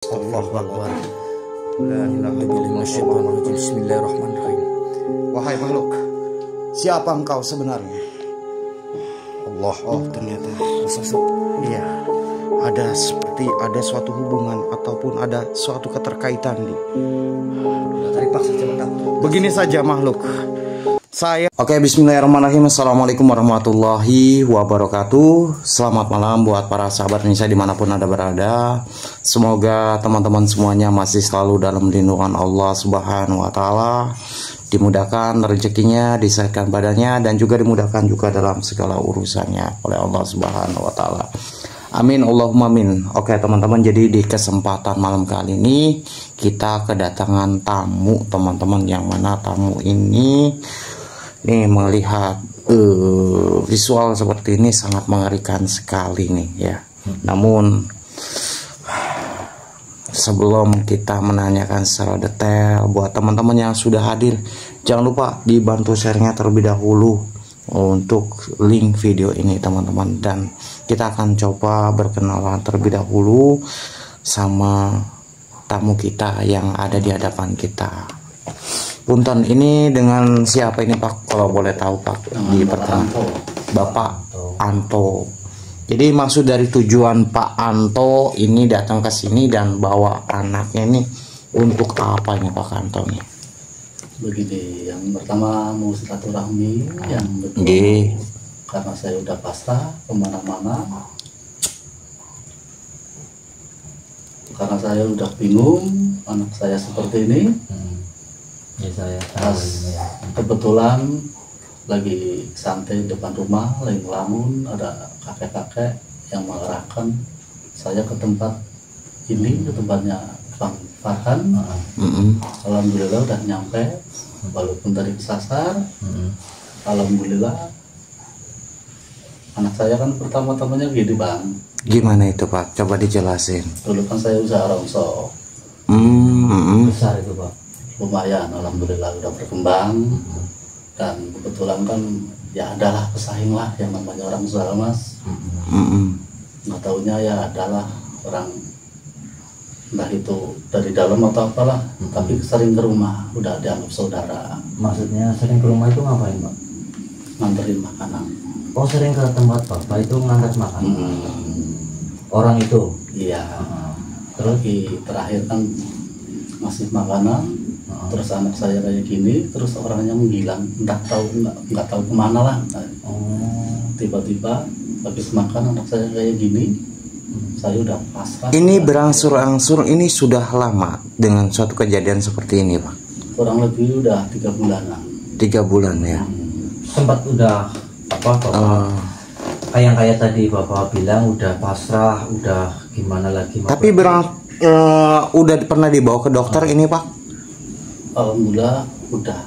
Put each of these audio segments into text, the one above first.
Allahu Akbar. La ilaha illallah. Bismillahirrahmanirrahim. Wahai makhluk, siapa engkau sebenarnya? Allah. Oh, ternyata Iya. ada suatu hubungan ataupun ada suatu keterkaitan di. Tarik paksa cepat. Begini saja makhluk. Oke, bismillahirrahmanirrahim. Assalamualaikum warahmatullahi wabarakatuh. Selamat malam buat para sahabat Indonesia dimanapun Anda berada. Semoga teman-teman semuanya masih selalu dalam lindungan Allah Subhanahu wa Ta'ala. Dimudahkan rezekinya, disahkan badannya, dan juga dimudahkan juga dalam segala urusannya oleh Allah Subhanahu wa Ta'ala. Amin, Allahumma amin. Oke teman-teman, jadi di kesempatan malam kali ini kita kedatangan tamu teman-teman, yang mana tamu ini nih melihat visual seperti ini sangat mengerikan sekali nih ya. Namun sebelum kita menanyakan secara detail buat teman-teman yang sudah hadir, jangan lupa dibantu share-nya terlebih dahulu untuk link video ini teman-teman, dan kita akan coba berkenalan terlebih dahulu sama tamu kita yang ada di hadapan kita. Punten, ini dengan siapa ini Pak, kalau boleh tahu Pak? Di pertama Bapak Anto. Jadi maksud dari tujuan Pak Anto ini datang ke sini dan bawa anaknya ini untuk apa ini Pak Anto nih? Begini, yang pertama mau silaturahmi yang betul. Karena saya udah pasrah kemana-mana, karena saya udah bingung anak saya seperti ini. Ya saya Pas kebetulan lagi santai depan rumah, lagi ngelamun, ada kakek-kakek yang mengarahkan saya ke tempat ini, ke tempatnya Bang Farhan. Alhamdulillah udah nyampe, walaupun tadi kesasar. Alhamdulillah. Anak saya kan pertama-tamanya gini Bang. Gimana itu Pak? Coba dijelasin. Dulu kan saya usaha rongsok. besar itu Pak. Lumayan, alhamdulillah udah berkembang. Dan kebetulan kan ya adalah pesaing lah yang namanya orang usaha Mas. Nggak taunya ya adalah orang, entah itu dari dalam atau apalah, tapi sering ke rumah, udah dianggap saudara. Maksudnya sering ke rumah itu ngapain Pak? Nganterin makanan. Oh, sering ke tempat Bapak itu ngantar makan. Orang itu? Iya. Terus terakhir kan ngasih makanan. Terus anak saya kayak gini, terus orangnya menghilang, nggak tahu kemana lah. Tiba-tiba habis makan anak saya kayak gini, saya udah pasrah. Ini berangsur-angsur ini sudah lama dengan suatu kejadian seperti ini Pak? Kurang lebih udah 3 bulanan. 3 bulan ya. Sempat udah apa Bapak? Kayak tadi Bapak bilang udah pasrah, udah gimana lagi? Tapi udah pernah dibawa ke dokter ini Pak? Alhamdulillah udah.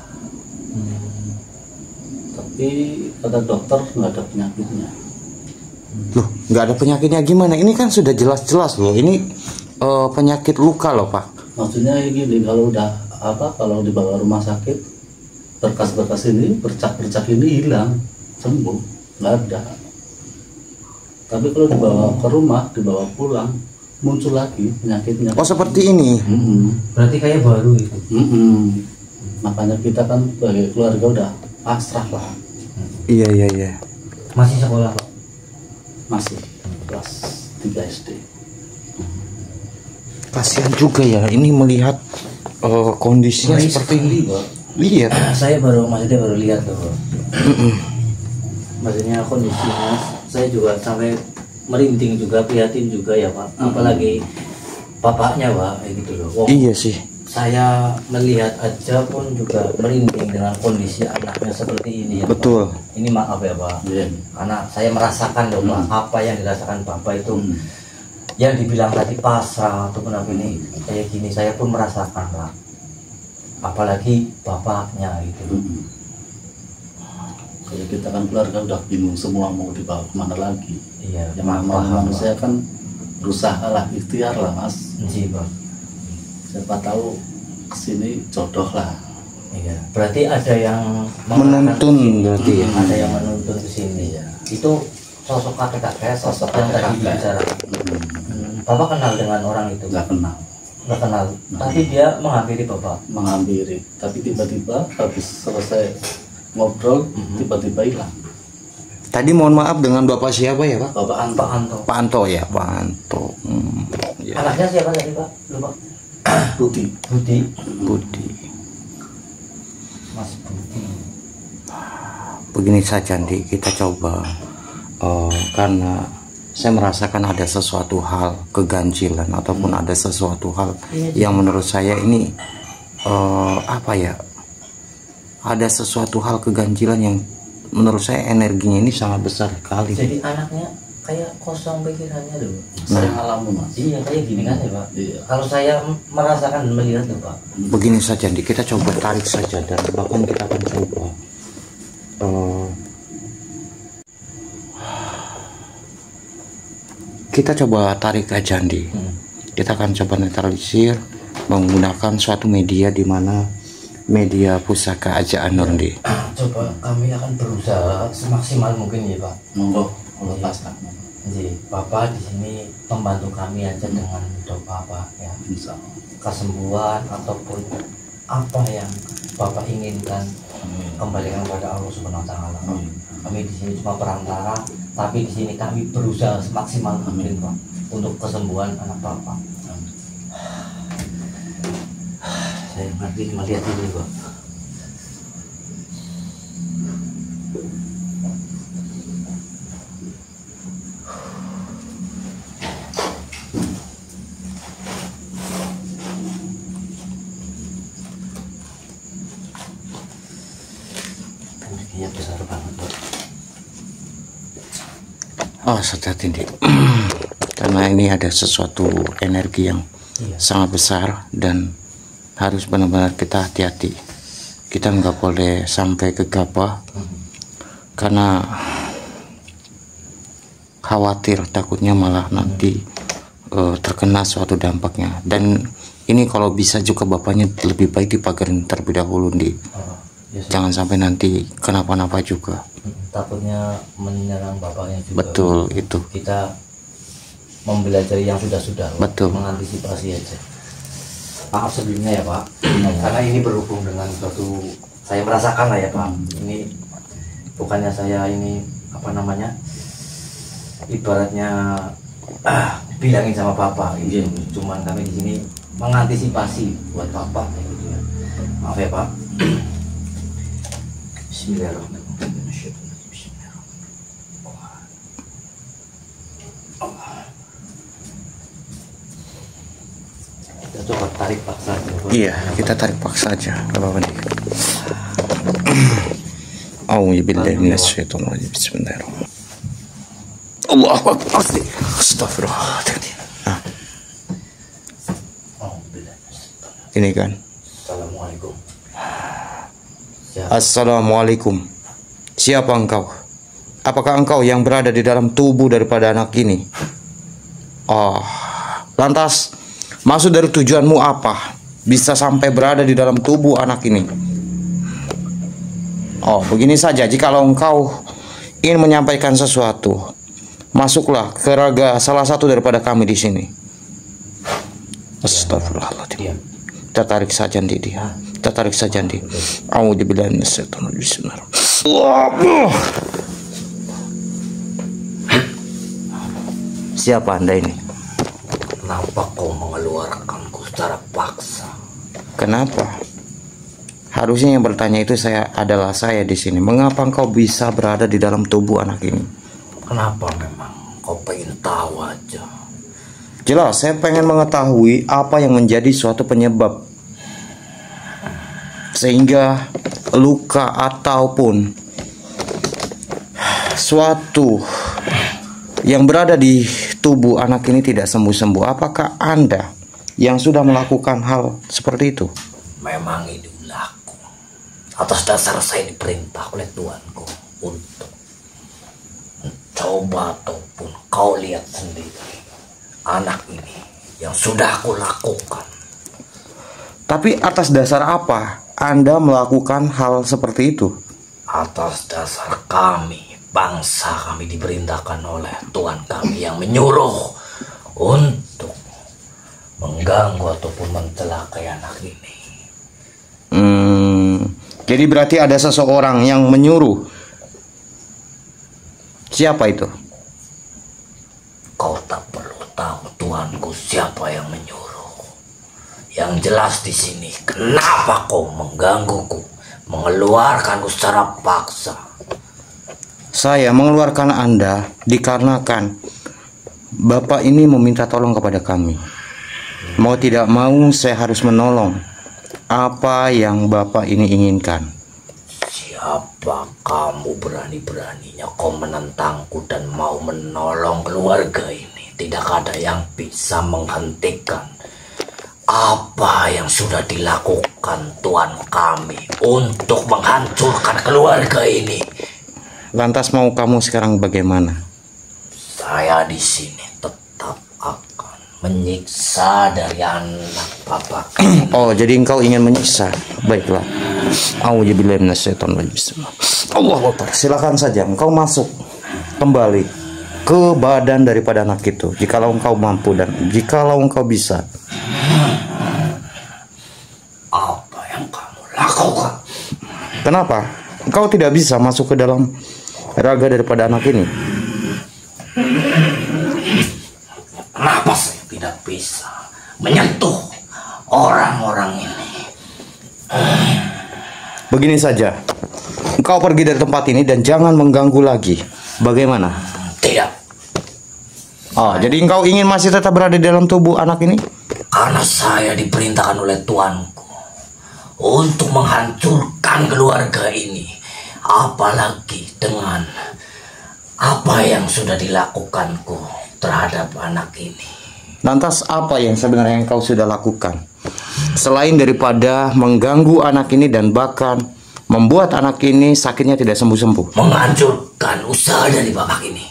Tapi kata dokter nggak ada penyakitnya. Loh, nggak ada penyakitnya gimana? Ini kan sudah jelas-jelas loh. Ini penyakit luka loh Pak. Maksudnya gini, kalau udah kalau dibawa rumah sakit, berkas-berkas ini, bercak-bercak ini hilang, sembuh, nggak ada. Tapi kalau dibawa ke rumah, dibawa pulang, muncul lagi penyakitnya. Oh seperti ini. Berarti kayak baru itu. Makanya kita kan sebagai keluarga udah pasrah lah. Iya. Masih sekolah Pak? Masih kelas 3 SD. Kasihan juga ya ini melihat kondisinya seperti ini. Lihat. Saya baru lihat loh. Maksudnya kondisinya saya juga sampai merinding juga, prihatin juga ya Pak. Apalagi bapaknya Pak, kayak gitu loh. Iya sih. Saya melihat aja pun juga merinding dengan kondisi anaknya seperti ini ya Betul. Pak. Ini maaf ya Pak. Karena saya merasakan loh Pak, apa yang dirasakan Bapak itu. Yang dibilang tadi pasrah ataupun apa ini kayak gini, saya pun merasakan Pak. Apalagi bapaknya gitu. Jadi kita kan keluarga udah bingung semua mau dibawa kemana lagi. Iya. Yang namanya manusia kan berusaha lah, ikhtiar lah Mas. Iya Pak. Siapa tahu kesini jodoh lah. Iya. Berarti ada yang Menuntun berarti ya. Ada yang menuntun ke sini ya. Itu sosok kakek-kakek, sosok yang tadi bicara. Bapak kenal dengan orang itu? Nggak kenal. Nggak kenal. Tapi dia menghampiri Bapak. Menghampiri, tapi tiba-tiba habis selesai ngobrol tiba-tiba hilang. Tadi mohon maaf, dengan Bapak siapa ya Pak? Bapak Anto. Pak Anto. Pak Anto ya, Pak Anto. Ya. Anaknya siapa tadi Pak? Lupa. Budi. Budi. Budi. Mas Budi. Begini saja Andi, kita coba karena saya merasakan ada sesuatu hal keganjilan ataupun ada sesuatu hal yang menurut saya ini apa ya? Ada sesuatu hal keganjilan yang menurut saya energinya ini sangat besar sekali. Jadi anaknya kayak kosong pikirannya loh. Sering ngalamin Mas. Iya kayak gini kan ya Pak. Iya. Kalau saya merasakan dan melihat tuh Pak. Begini saja Andi, kita coba tarik saja dan bahkan kita akan coba kita coba tarik aja Andi. Kita akan coba netralisir menggunakan suatu media di mana media pusaka Aja Nur Andi. Coba kami akan berusaha semaksimal mungkin ya Pak. Monggo, lepaskan. Jadi Bapak di sini membantu kami aja dengan doa Pak ya. Insya Allah. Kesembuhan ataupun apa yang Bapak inginkan kembalikan kepada Allah Subhanahu wa taala. Kami di sini cuma perantara, tapi di sini kami berusaha semaksimal mungkin Pak untuk kesembuhan anak Bapak. Saya ngerti melihat ini Pak. Energinya besar banget Pak. Oh, hati-hati Andi. Karena ini ada sesuatu energi yang sangat besar dan harus benar-benar kita hati-hati. Kita nggak boleh sampai gegabah karena khawatir takutnya malah nanti terkena suatu dampaknya. Dan ini kalau bisa juga bapaknya lebih baik dipagarin terlebih dahulu Andi. Jangan sampai nanti kenapa-napa juga. Takutnya menyerang bapaknya juga. Betul itu. Kita mempelajari yang sudah-sudah Pak. Betul. Mengantisipasi aja. Maaf sebelumnya ya Pak, karena ini berhubung dengan suatu saya merasakan lah ya Pak. Ini bukannya saya ini apa namanya, ibaratnya bilangin sama Bapak gitu. Cuman kami di sini mengantisipasi buat Bapak kayak gitu ya. Maaf ya Pak. Bismillahirrahmanirrahim. Kita coba tarik paksa aja, Pak. Iya, kita tarik paksa aja. Gak apa-apa nih. A'udzubillahi minasyaitonirrajim. Bismillahirrahmanirrahim. Allahu Akbar. Astagfirullah. Nah, ini kan. Assalamualaikum. Assalamualaikum. Siapa engkau? Apakah engkau yang berada di dalam tubuh daripada anak ini? Oh, lantas maksud dari tujuanmu apa? Bisa sampai berada di dalam tubuh anak ini? Oh, begini saja. Jikalau engkau ingin menyampaikan sesuatu, masuklah ke raga salah satu daripada kami di sini. Astagfirullahaladzim. Kita tarik saja dia. Kita tarik saja dia. A'udzubillahi minasyaitonir rajim. Siapa Anda ini? Kenapa kau mengeluarkanku secara paksa? Kenapa? Harusnya yang bertanya itu adalah saya di sini. Mengapa engkau bisa berada di dalam tubuh anak ini? Kenapa memang? Kau pengen tahu aja. Jelas, saya pengen mengetahui apa yang menjadi suatu penyebab sehingga luka ataupun suatu yang berada di tubuh anak ini tidak sembuh-sembuh. Apakah Anda yang sudah melakukan hal seperti itu? Memang ini ulahku. Atas dasar saya diperintah oleh Tuanku untuk coba ataupun kau lihat sendiri anak ini yang sudah aku lakukan. Tapi atas dasar apa Anda melakukan hal seperti itu? Atas dasar kami, bangsa kami diperintahkan oleh Tuhan kami yang menyuruh untuk mengganggu ataupun mencelakai anak ini. Jadi berarti ada seseorang yang menyuruh. Siapa itu? Kau tak perlu tahu tuanku siapa yang menyuruh. Yang jelas di sini, kenapa kau menggangguku, mengeluarkanku secara paksa? Saya mengeluarkan Anda dikarenakan Bapak ini meminta tolong kepada kami. Mau tidak mau saya harus menolong apa yang Bapak ini inginkan. Siapa kamu berani-beraninya kau menentangku dan mau menolong keluarga ini? Tidak ada yang bisa menghentikan apa yang sudah dilakukan Tuan kami untuk menghancurkan keluarga ini. Lantas mau kamu sekarang bagaimana? Saya di sini tetap akan menyiksa dari anak Bapak. Oh, jadi engkau ingin menyiksa. Baiklah. Auzubillahi minasyaitonirrajim. Allahu Akbar. Silakan saja engkau masuk kembali ke badan daripada anak itu, jikalau engkau mampu dan jikalau engkau bisa. Apa yang kamu lakukan? Kenapa? Engkau tidak bisa masuk ke dalam raga daripada anak ini. Kenapa saya tidak bisa menyentuh orang-orang ini? Begini saja, engkau pergi dari tempat ini dan jangan mengganggu lagi. Bagaimana? Tidak. Oh, jadi engkau ingin masih tetap berada di dalam tubuh anak ini? Karena saya diperintahkan oleh tuanku untuk menghancurkan keluarga ini. Apalagi dengan apa yang sudah dilakukanku terhadap anak ini. Lantas apa yang sebenarnya engkau sudah lakukan? Selain daripada mengganggu anak ini dan bahkan membuat anak ini sakitnya tidak sembuh-sembuh. Menghancurkan usaha dari Bapak ini.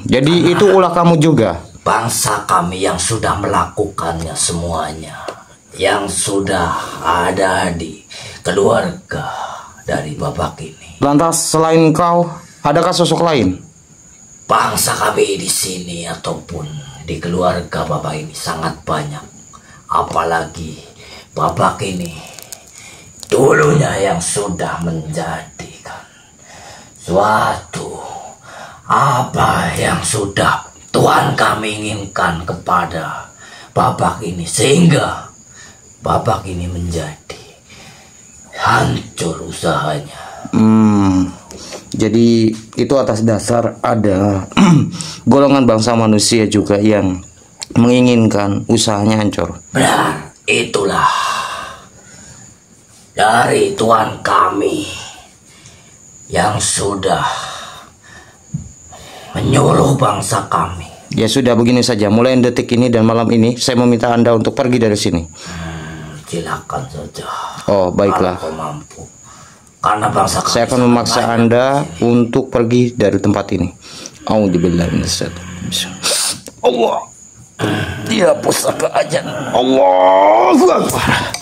Jadi itu ulah kamu juga. Bangsa kami yang sudah melakukannya semuanya, yang sudah ada di keluarga dari Bapak ini. Lantas selain kau, adakah sosok lain? Bangsa kami di sini ataupun di keluarga Bapak ini sangat banyak. Apalagi Bapak ini dulunya yang sudah menjadikan suatu apa yang sudah Tuhan kami inginkan kepada Bapak ini, sehingga Bapak ini menjadi hancur usahanya. Jadi itu atas dasar ada golongan bangsa manusia juga yang menginginkan usahanya hancur. Benar, itulah dari Tuhan kami yang sudah menyuruh bangsa kami. Ya sudah, begini saja, mulai detik ini dan malam ini saya meminta Anda untuk pergi dari sini. Silakan saja. Oh, baiklah. Kalau kau mampu. Karena bangsa kami Saya akan memaksa Anda untuk pergi dari tempat ini. Auzubillahi minasyaitonir. Allah. Dia pusaka ajan. Allahu Akbar.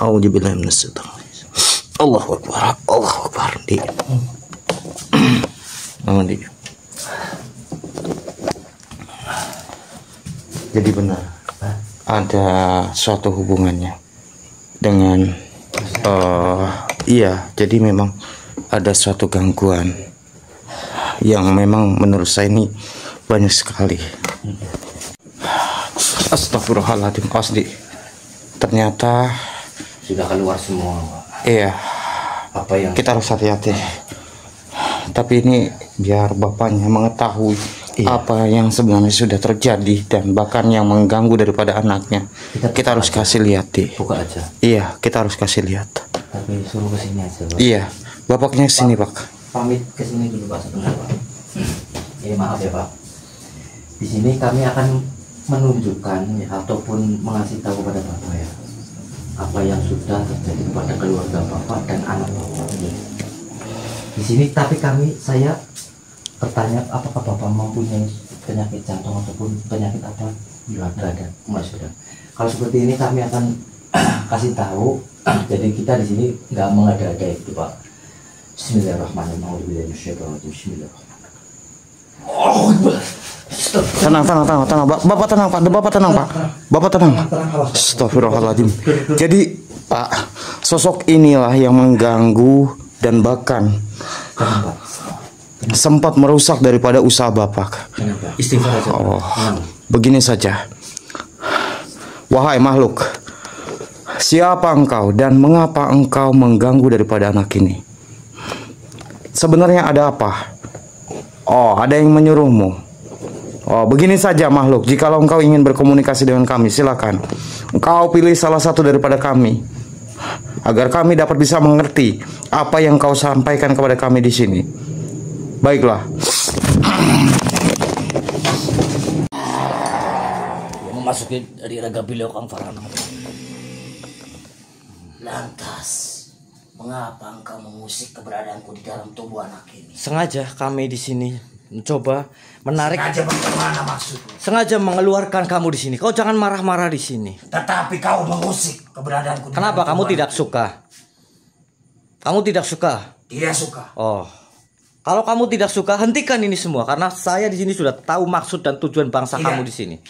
Auzubillahi minasyaitonir. Allahu Akbar. Allahu Akbar. Jadi benar ada suatu hubungannya dengan iya, jadi memang ada suatu gangguan yang memang menurut saya ini banyak sekali. Astagfirullahaladzim, Asdi. Ternyata sudah keluar semua, Pak. Iya. Apa yang Kita harus hati-hati. Tapi ini biar bapaknya mengetahui apa yang sebenarnya sudah terjadi dan bahkan yang mengganggu daripada anaknya. Kita harus kasih lihat, buka aja. Iya, kita harus kasih lihat. Tapi suruh ke sini aja, Pak. Iya, bapaknya sini, Pak. Pamit ke sini dulu, Pak, sebentar, Pak. Ini maaf ya, Pak. Di sini kami akan menunjukkan ya, ataupun mengasih tahu kepada Bapak ya, apa yang sudah terjadi kepada keluarga Bapak dan anak Bapak. Di sini tapi saya bertanya, apakah Bapak mempunyai penyakit jantung ataupun penyakit apa? Tidak ada, Mas, sudah. Kalau seperti ini kami akan kasih tahu. Jadi kita di sini nggak mengada-ada itu, Pak. Bismillahirrahmanirrahim. Bismillahirrahmanirrahim. Tenang. Bapak tenang, Pak. Bapak tenang. Astagfirullahaladzim. Jadi, Pak, sosok inilah yang mengganggu dan bahkan sempat merusak daripada usaha Bapak. Istighfar aja. Oh, begini saja. Wahai makhluk, siapa engkau dan mengapa engkau mengganggu daripada anak ini? Sebenarnya ada apa? Oh, ada yang menyuruhmu. Oh, begini saja makhluk, jikalau engkau ingin berkomunikasi dengan kami, silakan. Engkau pilih salah satu daripada kami, agar kami dapat bisa mengerti apa yang kau sampaikan kepada kami di sini. Baiklah. Memasuki dari raga beliau Kang Farhan. Lantas, mengapa engkau mengusik keberadaanku di dalam tubuh anak ini? Sengaja kami di sini mencoba menarik. Sengaja bagaimana maksudmu? Sengaja mengeluarkan kamu di sini. Kau jangan marah-marah di sini. Tetapi kau mengusik keberadaanku. Kenapa kamu tidak suka? Kamu tidak suka? Tidak suka. Oh. Kalau kamu tidak suka, hentikan ini semua karena saya di sini sudah tahu maksud dan tujuan bangsa kamu di sini.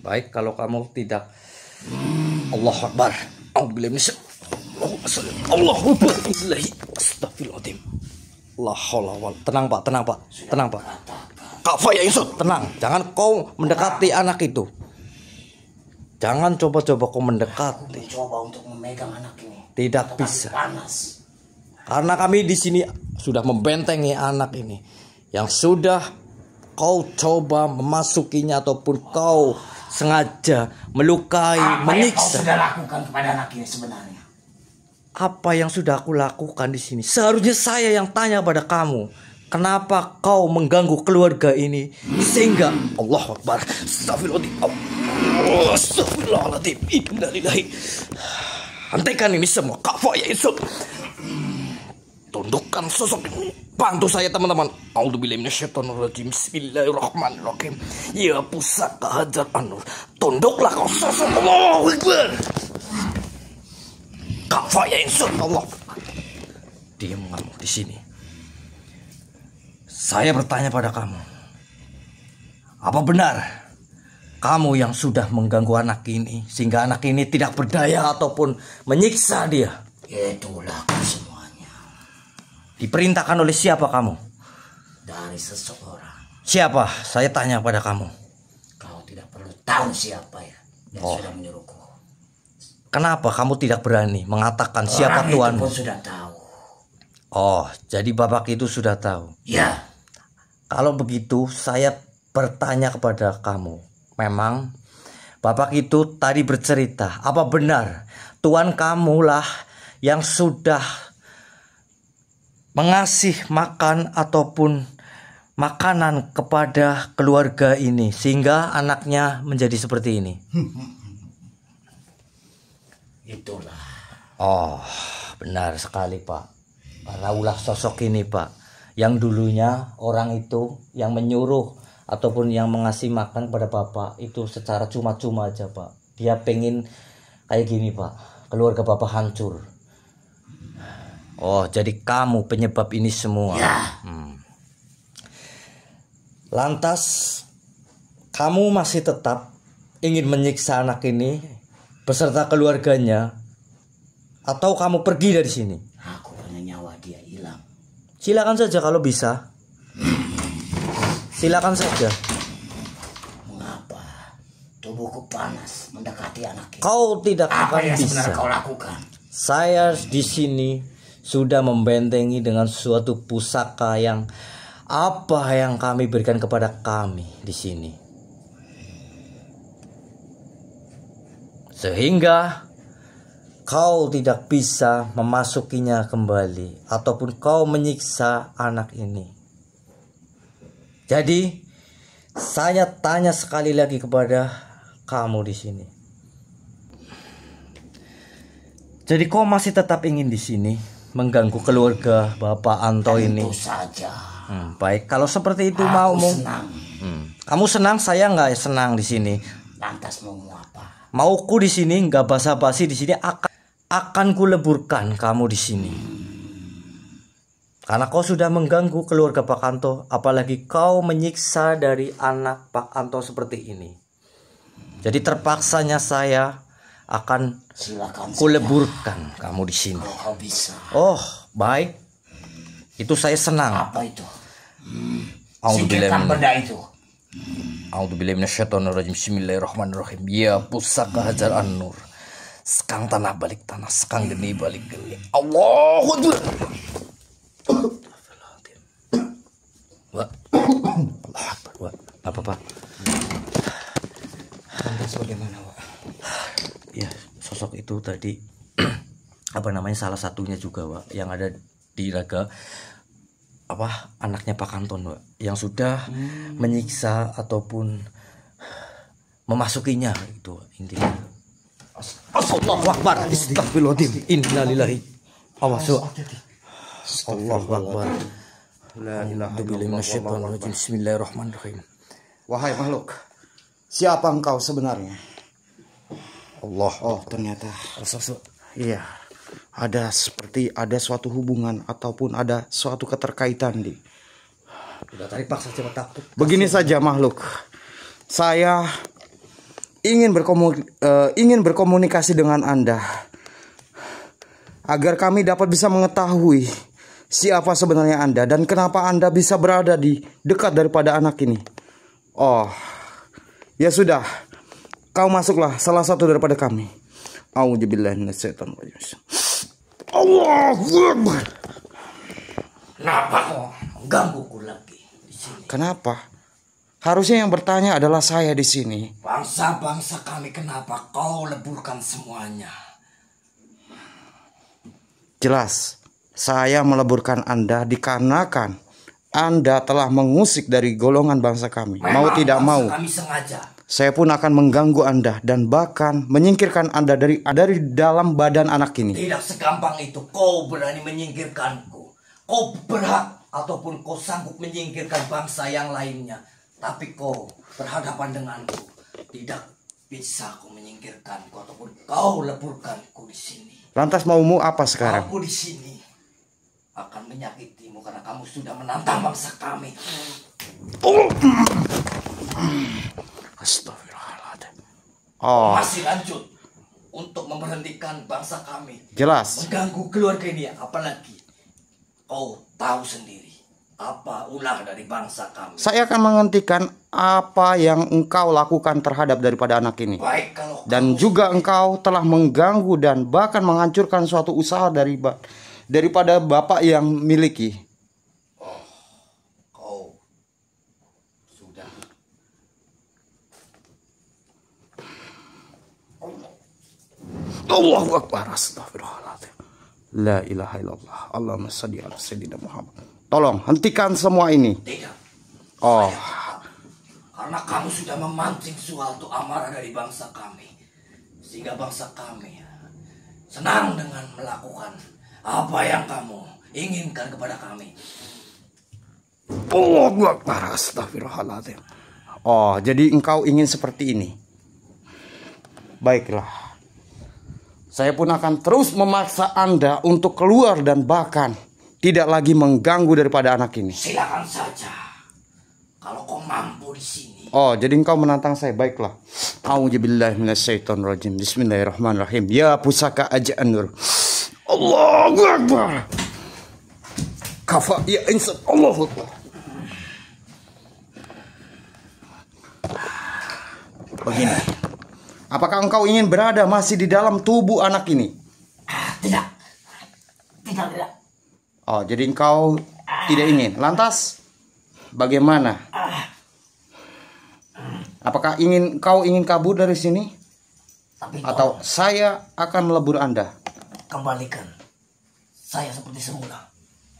Baik, kalau kamu tidak. Allahu Akbar. Allahu Akbar. Astagfirullahaladzim. Tenang Pak. Kak Faya Yusuf, tenang. Jangan kau mendekati anak itu. Jangan coba-coba kau mendekati. Coba untuk memegang anak ini. Tidak bisa. Panas. Karena kami di sini sudah membentengi anak ini. Yang sudah kau coba memasukinya ataupun kau sengaja melukai, menyiksa. Apa yang kau sudah lakukan kepada anak ini sebenarnya? Apa yang sudah aku lakukan di sini? Seharusnya saya yang tanya pada kamu. Kenapa kau mengganggu keluarga ini sehingga Allahu Akbar. Astagfirullahaladzim. Innalillahi. Hentikan ini semua. Kak Faya Yusuf. Tundukkan sosok ini. Bantu saya teman-teman. A'udzubillahi minasyaitonirrajim. Bismillahirrahmanirrahim. Ya pusaka Hajar An-Nur, tunduklah kau sosok. Allahu Akbar. Kak Faya Yusuf. Allah. Diam kamu di sini. Saya bertanya pada kamu. Apa benar kamu yang sudah mengganggu anak ini sehingga anak ini tidak berdaya ataupun menyiksa dia? Itulah semua. Diperintahkan oleh siapa kamu? Dari seseorang. Siapa? Saya tanya pada kamu. Kau tidak perlu tahu siapa ya yang sudah menyuruhku. Kenapa kamu tidak berani mengatakan siapa tuanmu? Orang itu pun sudah tahu. Oh, jadi bapak itu sudah tahu. Ya. Kalau begitu saya bertanya kepada kamu. Memang bapak itu tadi bercerita. Apa benar tuan kamulah yang sudah mengasih makan ataupun makanan kepada keluarga ini sehingga anaknya menjadi seperti ini? Itulah. Oh, benar sekali Pak. Karena ulah sosok ini Pak, yang dulunya orang itu yang menyuruh ataupun yang mengasih makan pada Bapak itu secara cuma-cuma aja Pak. Dia pengen kayak gini Pak, keluarga Bapak hancur. Oh, jadi kamu penyebab ini semua. Ya. Lantas, kamu masih tetap ingin menyiksa anak ini beserta keluarganya, atau kamu pergi dari sini? Aku punya nyawa dia hilang. Silakan saja kalau bisa. Silakan saja. Mengapa tubuhku panas mendekati anak ini? Kau tidak akan bisa. Apa yang sebenarnya kau lakukan? Saya di sini sudah membentengi dengan suatu pusaka yang apa yang kami berikan kepada kami di sini, sehingga kau tidak bisa memasukinya kembali ataupun kau menyiksa anak ini. Jadi saya tanya sekali lagi kepada kamu di sini. Jadi kau masih tetap ingin di sini mengganggu keluarga Bapak Anto ini? Tentu saja. Baik, kalau seperti itu senang. Kamu senang, saya nggak senang di sini. Lantas mau apa? Mauku di sini nggak basa-basi di sini akan kuleburkan kamu di sini. Karena kau sudah mengganggu keluarga Pak Anto, apalagi kau menyiksa dari anak Pak Anto seperti ini. Jadi terpaksanya saya akan kuleburkan kamu di sini. Kalau kau bisa. Oh, baik. Itu saya senang. Apa itu? Singkirkan benda itu. A'udzubillahi minasyaitonirrajim. Bismillahirrahmanirrahim. Ya pusaka Hajar An-Nur. Sekang tanah balik tanah, sekang geni balik geni. Allahu Akbar. Wah. Allah Akbar. Wah. Apa Pak? Lantas bagaimana, Wak? Ya, sosok itu tadi apa namanya, salah satunya juga, Wak, yang ada di raga apa anaknya Pak Anton, Wak, yang sudah menyiksa ataupun memasukinya itu intinya. Allahu Akbar. Astagfirullahaladzim. Innalillahi. Awas, Wak. Allahu Akbar. La ilaha illallah. Bismillahirrahmanirrahim. Wahai makhluk, siapa engkau sebenarnya? Allah. Oh, ternyata iya, ada suatu hubungan ataupun ada suatu keterkaitan di. Udah tarik paksa coba takut. Begini saja makhluk, saya ingin berkomunikasi dengan Anda agar kami dapat bisa mengetahui siapa sebenarnya Anda dan kenapa Anda bisa berada di dekat daripada anak ini. Oh, ya sudah, kau masuklah salah satu daripada kami. A'udzubillahi minasyaitonirrajim. Allahu Akbar. Kenapa kau menggangguku lagi di sini? Kenapa? Harusnya yang bertanya adalah saya di sini. Bangsa-bangsa kami, kenapa kau leburkan semuanya? Jelas, saya meleburkan Anda dikarenakan Anda telah mengusik dari golongan bangsa kami. Mau tidak mau, kami sengaja. saya pun akan mengganggu Anda dan bahkan menyingkirkan Anda dari dalam badan anak ini. Tidak segampang itu kau berani menyingkirkanku. Kau berhak ataupun kau sanggup menyingkirkan bangsa yang lainnya. Tapi kau berhadapan denganku. Tidak bisa kau menyingkirkanku ataupun kau leburkanku di sini. Lantas maumu apa sekarang? Aku di sini akan menyakitimu karena kamu sudah menantang bangsa kami. Astagfirullahaladzim. Oh, Masih lanjut untuk memberhentikan bangsa kami. jelas. Mengganggu keluarga ini, apalagi kau tahu sendiri apa ulah dari bangsa kami. Saya akan menghentikan apa yang engkau lakukan terhadap daripada anak ini. Baik kalau Dan juga engkau telah mengganggu dan bahkan menghancurkan suatu usaha daripada bapak yang miliki. kau sudah Allahu Akbar. Astagfirullahaladzim. La ilaha illallah. Allahumma shalli ala sayyidina Muhammad. Tolong hentikan semua ini. tidak. Oh, Karena kamu sudah memancing suatu amarah dari bangsa kami. Sehingga bangsa kami senang dengan melakukan apa yang kamu inginkan kepada kami. Allahu Akbar. Astagfirullahaladzim. Oh, jadi engkau ingin seperti ini. Baiklah. Saya pun akan terus memaksa Anda untuk keluar dan bahkan tidak lagi mengganggu daripada anak ini. Silakan saja. Kalau kau mampu di sini. Oh, jadi engkau menantang saya. Baiklah. A'udzubillahi minasyaitonirrajim. Bismillahirrahmanirrahim. Ya pusaka Hajar An-Nur. Allahu Akbar. Kafa ya insan. Allahu Akbar. Begini. Apakah engkau ingin berada masih di dalam tubuh anak ini? Tidak. Tidak. Oh, jadi engkau tidak ingin. Lantas bagaimana? Apakah engkau ingin kabur dari sini? Tapi Atau saya akan melebur Anda? kembalikan saya seperti semula.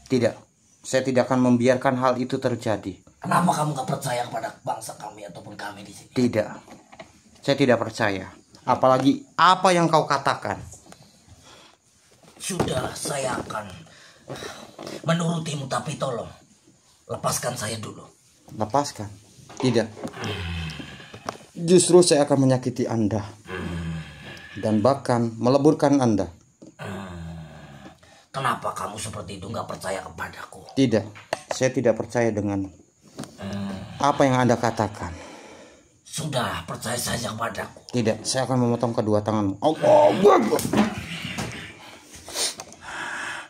Tidak. Saya tidak akan membiarkan hal itu terjadi. Kenapa kamu gak percaya kepada bangsa kami ataupun kami di sini? Tidak. Saya tidak percaya. Apalagi apa yang kau katakan. Sudah, saya akan menurutimu, tapi tolong lepaskan saya dulu. Lepaskan. Tidak. Justru saya akan menyakiti Anda. Dan bahkan meleburkan Anda. Kenapa kamu seperti itu, nggak percaya kepadaku? Tidak, saya tidak percaya dengan apa yang Anda katakan. Sudah, percaya saja kepadaku. Tidak, saya akan memotong kedua tanganmu. Allahu Akbar.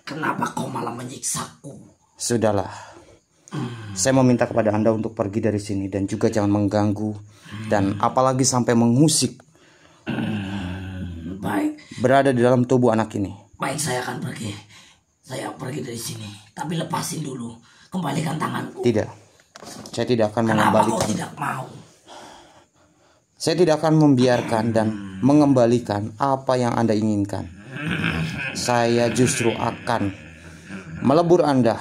Kenapa kau malah menyiksaku? Sudahlah. Saya meminta kepada Anda untuk pergi dari sini dan juga jangan mengganggu dan apalagi sampai mengusik Baik, berada di dalam tubuh anak ini. baik, saya akan pergi. Saya pergi dari sini. Tapi lepasin dulu. Kembalikan tanganku. Tidak. Saya tidak akan Kenapa kau mengembalikan. tidak mau? Saya tidak akan membiarkan dan mengembalikan apa yang Anda inginkan. Saya justru akan melebur Anda.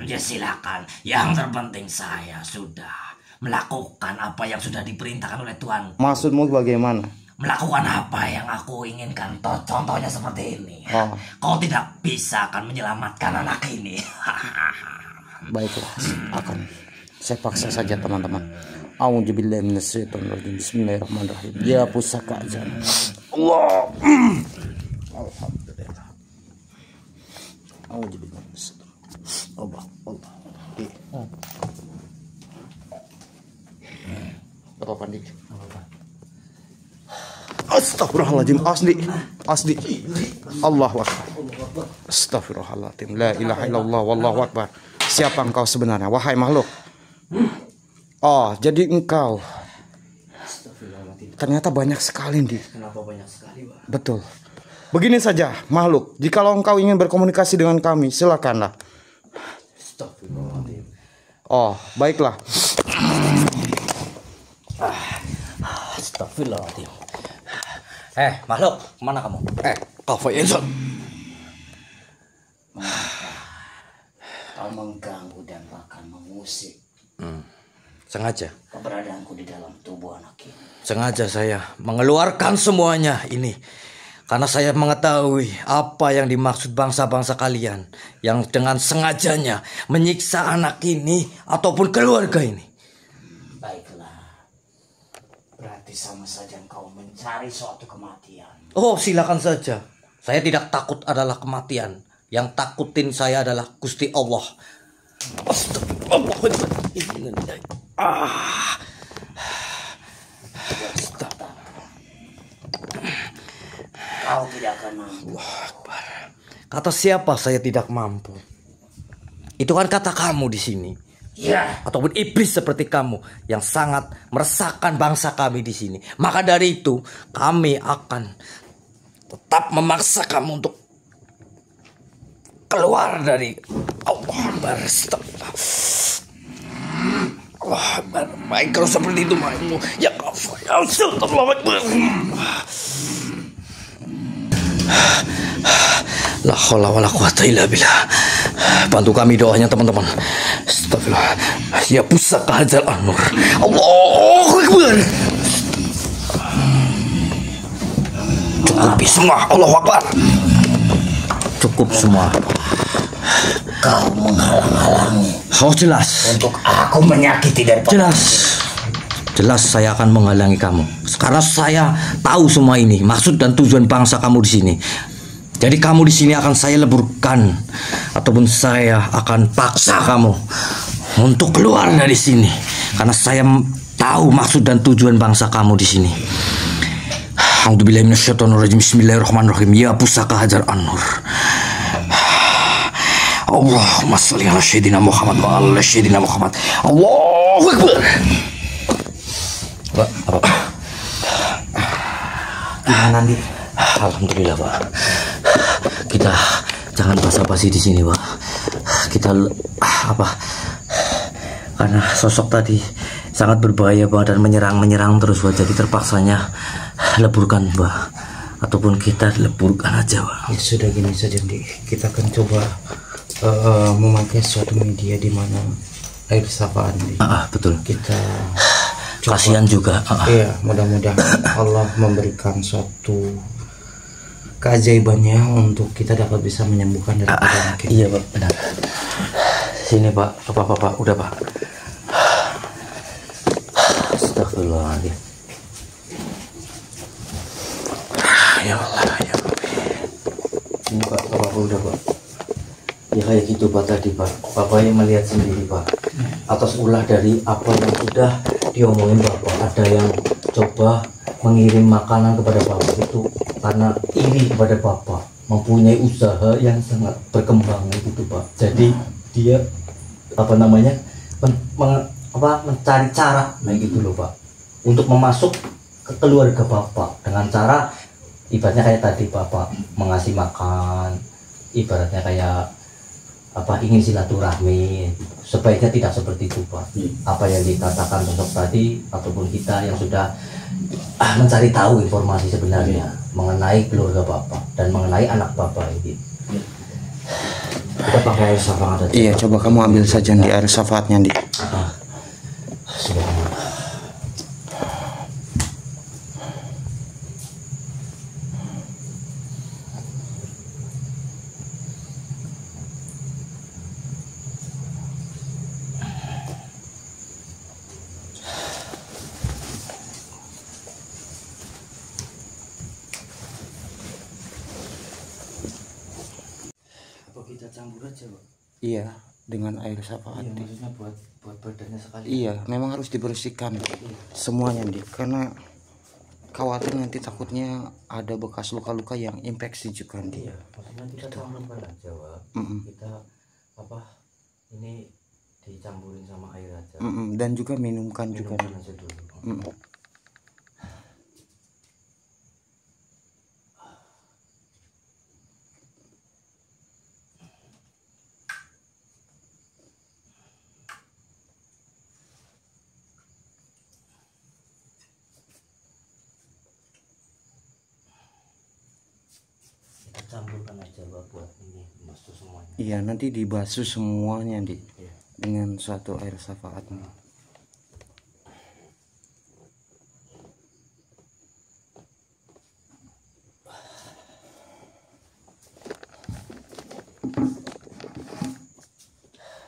Ya silakan. Yang terpenting saya sudah melakukan apa yang sudah diperintahkan oleh Tuhan. Maksudmu bagaimana? Melakukan apa yang aku inginkan. Contohnya seperti ini. Oh. Kau tidak bisa akan menyelamatkan anak ini. Baiklah, akan. Saya paksa saja teman-teman. A'udzubillahi minasyaitonirrajim. Bismillahirrahmanirrahim. Ya pusaka ajan. Allah. Alhamdulillah. A'udzubillahi minasyaitonirrajim. Allah. Apa Pandi? Astagfirullahaladzim. Asli. Allahu Akbar. Astagfirullahaladzim. La ilaha illallah wallahu akbar. Siapa engkau sebenarnya, wahai makhluk? Oh, jadi engkau. Ternyata banyak sekali, Di. Kenapa banyak sekali, Pak? Betul. Begini saja, makhluk. Jikalau engkau ingin berkomunikasi dengan kami, silakanlah. Astagfirullahaladzim. Oh, baiklah. Astagfirullahaladzim. Makhluk, mana kamu? Kau Insan. Kau mengganggu dan bahkan mengusik Sengaja. keberadaanku di dalam tubuh anak ini. Sengaja saya mengeluarkan semuanya ini. Karena saya mengetahui apa yang dimaksud bangsa-bangsa kalian. Yang dengan sengajanya menyiksa anak ini ataupun keluarga ini. Baiklah. Berarti sama saja engkau mencari suatu kematian. Oh, silakan saja. Saya tidak takut adalah kematian. Yang takutin saya adalah Gusti Allah. Kau tidak akan mampu. Kata siapa saya tidak mampu? Itu kan kata kamu di sini. Ya. Ataupun iblis seperti kamu yang sangat meresahkan bangsa kami di sini. Maka dari itu kami akan tetap memaksa kamu untuk keluar dari Allah Akbar. Allah Akbar. Baik kalau seperti itu maimu. Ya kafir. Ya Allah Akbar. La haula wala quwata illa billah. Bantu kami doanya teman-teman. Astagfirullah. Ya pusaka Hajar An-Nur. Allahu Akbar. Cukup semua. Allahu Akbar. Cukup semua. Kau menghalang-halangi Oh jelas. untuk aku menyakiti daripada. Jelas. Jelas saya akan menghalangi kamu. Karena saya tahu semua ini, maksud dan tujuan bangsa kamu di sini. Jadi kamu di sini akan saya leburkan ataupun saya akan paksa kamu untuk keluar dari sini. Karena saya tahu maksud dan tujuan bangsa kamu di sini. A'udzubillahi minasyaitonirrajim. Bismillahirrahmanirrahim. Ya pusaka Hajar An-Nur. Allahumma shalli ala sayyidina Muhammad wa ala sayyidina Muhammad. Allahu Akbar. Pak, apa? Gimana, Di? Alhamdulillah, Pak. Kita jangan basa-basi di sini, Pak. Kita karena sosok tadi sangat berbahaya, Pak, dan menyerang terus, Pak. Jadi terpaksanya leburkan, Pak. Ataupun kita leburkan aja, Pak. Ya sudah gini saja, Di. Kita akan coba memakai suatu media di mana air sapaan, Di. Betul. Kita Kasihan juga. Iya, mudah-mudahan Allah memberikan suatu keajaibannya untuk kita dapat bisa menyembuhkan dari penyakit. Iya, Pak, benar. Sini, Pak. Pak, udah, Pak. Astagfirullahaladzim. Ya Allah, ya Rabbi. Ini Pak, Oh, udah Pak. Ya kayak gitu Pak tadi Pak. Bapak yang melihat sendiri Pak. Atas ulah dari apa yang sudah diomongin Bapak. Ada yang coba mengirim makanan kepada Bapak itu karena iri kepada Bapak. Mempunyai usaha yang sangat berkembang gitu Pak. Jadi dia mencari cara gitu loh Pak. Untuk memasuk ke keluarga Bapak dengan cara ibaratnya kayak tadi Bapak mengasih makan, ibaratnya kayak ingin silaturahmi. Sebaiknya tidak seperti itu Pak. Apa yang dikatakan sosok tadi ataupun kita yang sudah mencari tahu informasi sebenarnya mengenai keluarga Bapak dan mengenai anak Bapak ini. Kita pakai air syafaat aja. Iya, coba kamu ambil saja di air syafaatnya di. Subhanallah. Kita campur aja Pak. Iya, dengan air syafaat. Iya, maksudnya buat badannya sekali. Iya, memang harus dibersihkan semuanya di, karena khawatir nanti takutnya ada bekas luka-luka yang infeksi juga di. Iya, maksudnya kita campurkan aja Pak. Kita ini dicampurin sama air aja. Dan juga minumkan juga. Aja dulu. Campurkan aja Pak buat ini basuh semuanya. Iya, nanti dibasuh semuanya di Iya. dengan suatu air syafaat.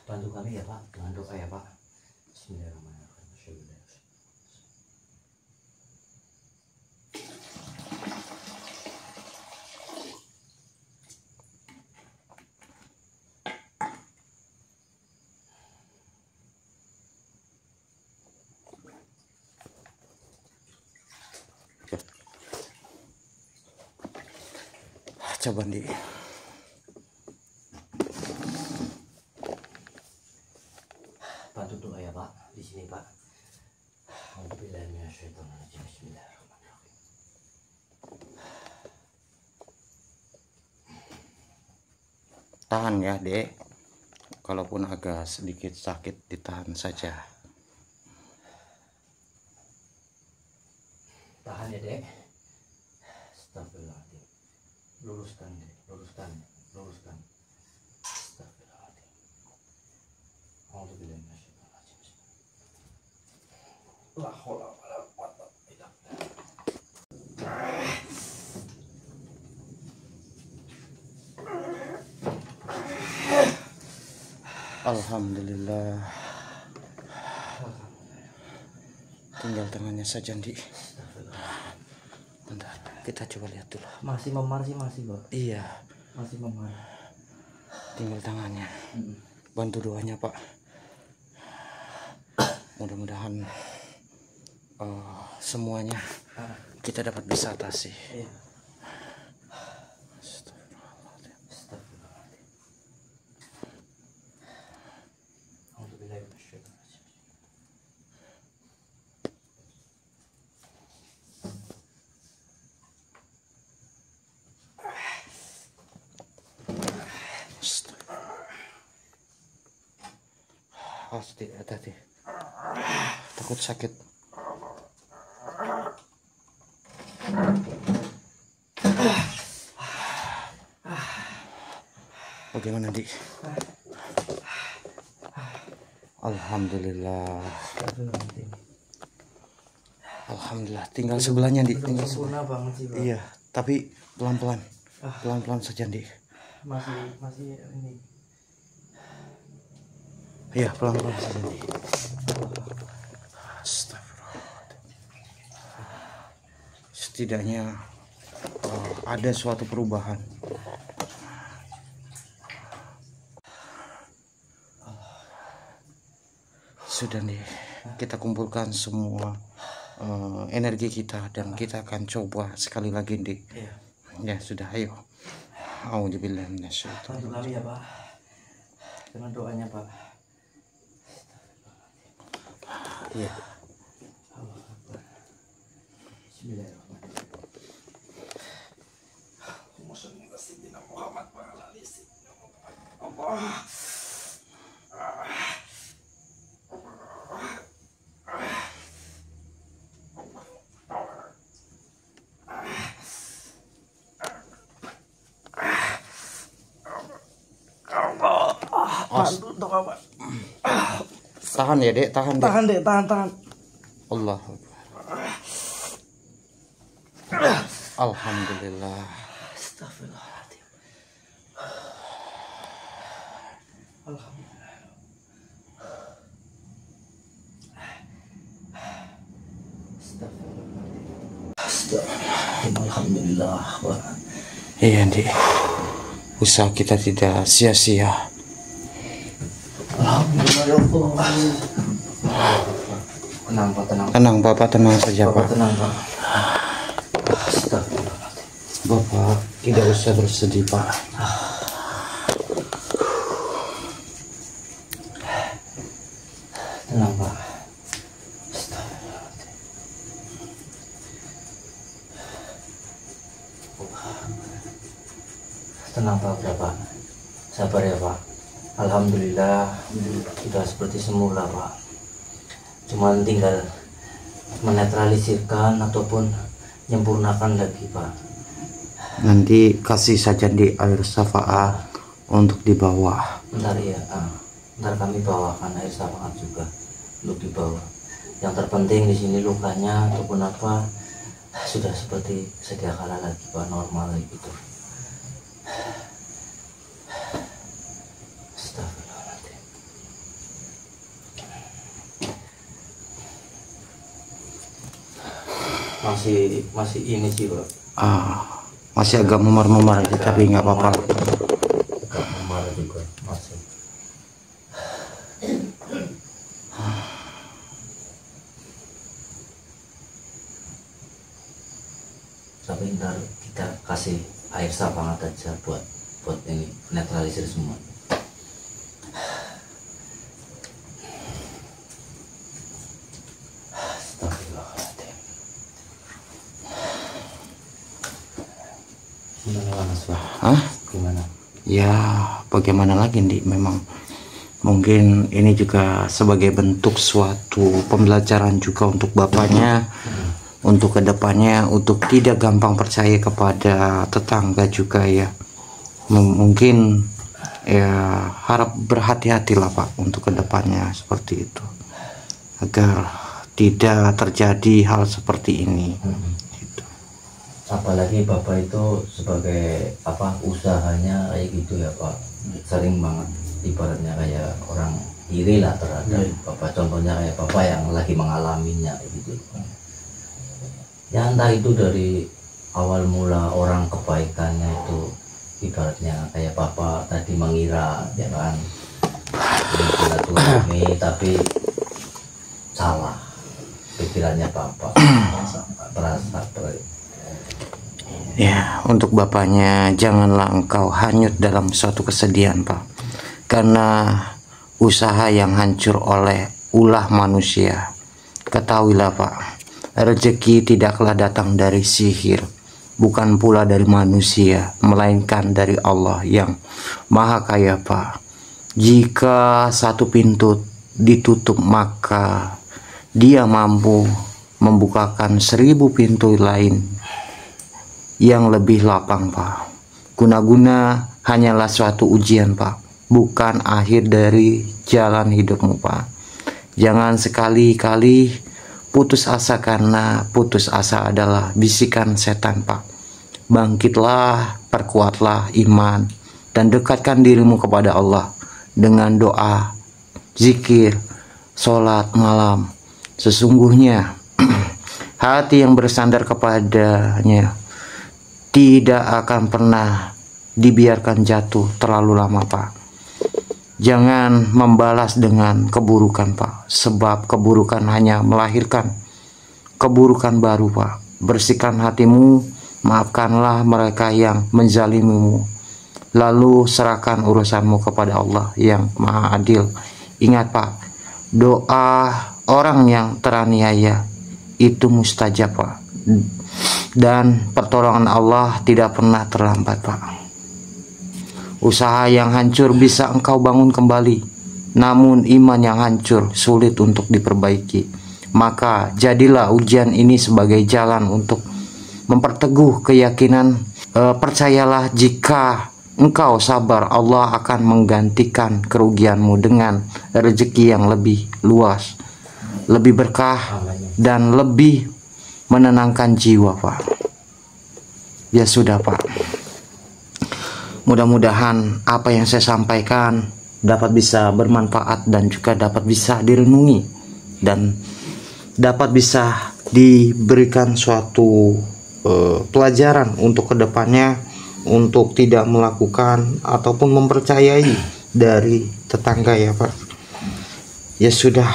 Bantu kami ya Pak dengan doa ya Pak. Bismillahirrahmanirrahim. Coba di. Bantu doa ya Pak di sini Pak. Alhamdulillah minasyaitonirrajim. Bismillahirrahmanirrahim. Tahan ya dek, kalaupun agak sedikit sakit ditahan saja. Tahan ya Dek. Astagfirullahaladzim. Luruskan Dek, luruskan. Astagfirullahaladzim. Alhamdulillah minasyaitonirrajim. La haula wala quwwata illa billah. Alhamdulillah. Tinggal tangannya saja di. Bentar, kita coba lihat dulu. Masih memar sih masih Pak. Iya, Masih memar. tinggal tangannya. Bantu doanya Pak. Mudah-mudahan semuanya kita dapat bisa atasi. Iya. Hati-hati. Takut sakit. Bagaimana di? Alhamdulillah. Alhamdulillah. Tinggal sebelahnya di. Tinggal Sempurna banget sih Pak. Iya, tapi pelan-pelan. Pelan-pelan saja di. Masih ini. Iya, pelan-pelan saja di. Astagfirullah. Setidaknya ada suatu perubahan. Sudah nih, kita kumpulkan semua energi kita dan kita akan coba sekali lagi nih. Iya. Ya sudah, ayo. Auzubillahi minasyaitonir Bantu kami ya Pak, dengan doanya Pak. Iya. Tahan ya, Dek, tahan, Dek. Tahan deh, tahan. Allah. Alhamdulillah. Astagfirullahaladzim. Alhamdulillah. Astagfirullahaladzim. Alhamdulillah. Iya, Dek. Usaha kita tidak sia-sia. Alhamdulillah ya Allah. Tenang Pak, tenang. Tenang, Bapak, tenang saja, Bapak Pak. tenang Pak. Astagfirullahaladzim. Bapak tidak usah bersedih, Pak. Tenang Pak. Tenang Pak, Bapak. Sabar ya Pak. Alhamdulillah sudah seperti semula Pak. Cuman tinggal menetralisirkan ataupun menyempurnakan lagi Pak. Nanti kasih saja di air syafaat untuk di bawah. Bentar ya, ntar kami bawakan air syafaat juga untuk di bawah. Yang terpenting di sini lukanya ataupun apa sudah seperti sedia kala lagi Pak, normal lagi gitu. Astagfirullahaladzim. Masih ini sih Pak. Masih agak memar-memar aja, tapi nggak apa-apa. Agak memar juga masih. Tapi ntar kita kasih air syafaat aja buat ini netralisir semua. Astagfirullahaladzim. Gimana Mas Pak? Hah? Gimana? Ya, bagaimana lagi, Di? Memang mungkin ini juga sebagai bentuk suatu pembelajaran juga untuk bapaknya, untuk kedepannya, untuk tidak gampang percaya kepada tetangga juga ya. Mungkin ya harap berhati-hatilah Pak untuk kedepannya seperti itu, agar tidak terjadi hal seperti ini. Gitu. Apalagi Bapak itu sebagai usahanya kayak gitu ya Pak, sering banget ibaratnya kayak orang iri lah terhadap Bapak. Contohnya kayak Bapak yang lagi mengalaminya kayak gitu. Ya entah itu dari awal mula orang kebaikannya itu ibaratnya kayak Bapak tadi mengira ya kan ini tapi salah pikirannya Bapak. Berasa Ya, untuk bapaknya janganlah engkau hanyut dalam suatu kesedihan Pak, karena usaha yang hancur oleh ulah manusia. Ketahuilah Pak, rezeki tidaklah datang dari sihir, bukan pula dari manusia, melainkan dari Allah yang Maha Kaya Pak. Jika satu pintu ditutup, maka Dia mampu membukakan 1000 pintu lain yang lebih lapang Pak. Guna-guna hanyalah suatu ujian Pak, bukan akhir dari jalan hidupmu Pak. Jangan sekali-kali putus asa, karena putus asa adalah bisikan setan Pak. Bangkitlah, perkuatlah iman, dan dekatkan dirimu kepada Allah dengan doa, zikir, sholat malam. Sesungguhnya hati yang bersandar kepadanya tidak akan pernah dibiarkan jatuh terlalu lama Pak. Jangan membalas dengan keburukan, Pak, sebab keburukan hanya melahirkan keburukan baru, Pak. Bersihkan hatimu, maafkanlah mereka yang menzalimimu, lalu serahkan urusanmu kepada Allah yang Maha Adil. Ingat, Pak, doa orang yang teraniaya itu mustajab, Pak, dan pertolongan Allah tidak pernah terlambat, Pak. Usaha yang hancur bisa engkau bangun kembali, namun iman yang hancur sulit untuk diperbaiki. Maka jadilah ujian ini sebagai jalan untuk memperteguh keyakinan. Percayalah, jika engkau sabar, Allah akan menggantikan kerugianmu dengan rezeki yang lebih luas, lebih berkah, dan lebih menenangkan jiwa, Pak. Ya sudah, Pak. Mudah-mudahan apa yang saya sampaikan dapat bisa bermanfaat dan juga dapat bisa direnungi dan dapat bisa diberikan suatu pelajaran untuk kedepannya, untuk tidak melakukan ataupun mempercayai dari tetangga, ya, Pak. Ya sudah,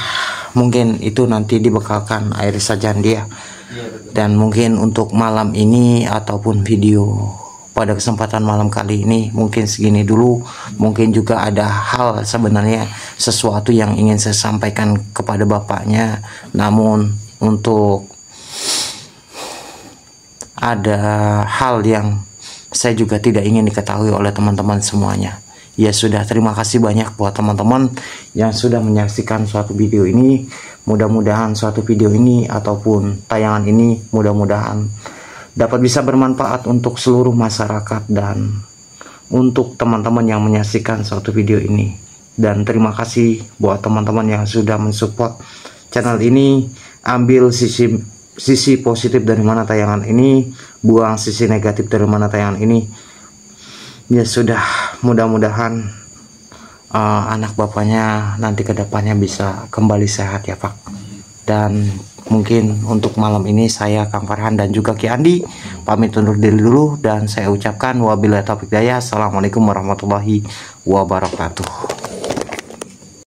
mungkin itu nanti dibekalkan air sajan dia. Dan mungkin untuk malam ini ataupun video pada kesempatan malam kali ini mungkin segini dulu. Mungkin juga ada hal, sebenarnya sesuatu yang ingin saya sampaikan kepada bapaknya, namun untuk ada hal yang saya juga tidak ingin diketahui oleh teman-teman semuanya. Ya sudah, terima kasih banyak buat teman-teman yang sudah menyaksikan suatu video ini. Mudah-mudahan suatu video ini ataupun tayangan ini mudah-mudahan dapat bisa bermanfaat untuk seluruh masyarakat dan untuk teman-teman yang menyaksikan suatu video ini. Dan terima kasih buat teman-teman yang sudah mensupport channel ini. Ambil sisi positif dari mana tayangan ini, buang sisi negatif dari mana tayangan ini. Ya sudah, mudah-mudahan anak bapaknya nanti kedepannya bisa kembali sehat, ya, Pak. Dan mungkin untuk malam ini saya, Kang Farhan, dan juga Ki Andi pamit undur diri dulu, dan saya ucapkan wabillahi taufiq hidayah. Assalamualaikum warahmatullahi wabarakatuh.